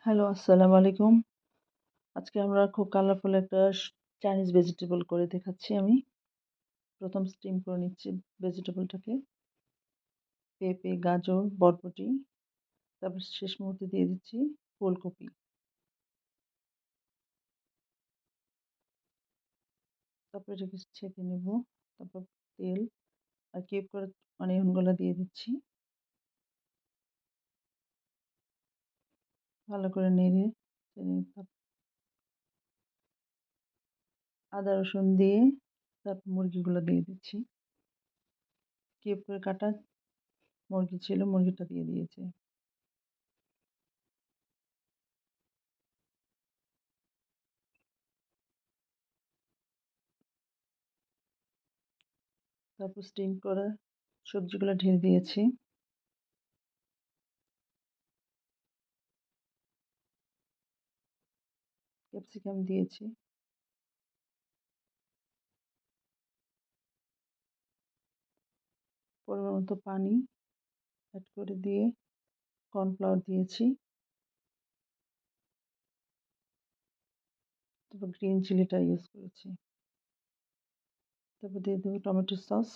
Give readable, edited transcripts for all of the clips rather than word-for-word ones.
Hello, আসসালামু আলাইকুম। আজকে আমরা খুব কালারফুল একটা চাইনিজ ভেজিটেবল করে দেখাচ্ছি আমি। ১ম স্টিম করে নিচ্ছি ভেজিটেবলটাকে। পেঁপে, গাজর, বরবটি, তারপর শেষ মুহূর্তে দিয়ে দিচ্ছি ফুলকপি। তারপর এটাকে ছেঁকে নেব। তারপর তেল আর কিউব করা অনিয়নগুলো দিয়ে দিচ্ছি। ভালো করে নেড়ে আদা রসুন দিয়ে তারপর মুরগিগুলো দিয়ে দিচ্ছি। কিউব করে কাটা মুরগি ছিল, মুরগিটা দিয়ে দিয়েছি। তারপর স্টিম করা সবজিগুলো ঢেলে দিয়েছি। ক্যাপসিকাম দিয়েছি। পরিমাণ মতো পানি অ্যাড করে দিয়ে কর্নফ্লাওয়ার দিয়েছি। তারপর গ্রিন চিলিটা ইউজ করেছি। তারপর দিয়ে দেবো টমেটো সস।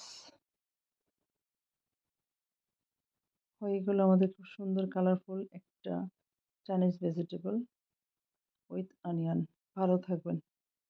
হয়ে গেল আমাদের খুব সুন্দর কালারফুল একটা চাইনিজ ভেজিটেবল উইথ অনিয়ন। ভালো থাকবেন।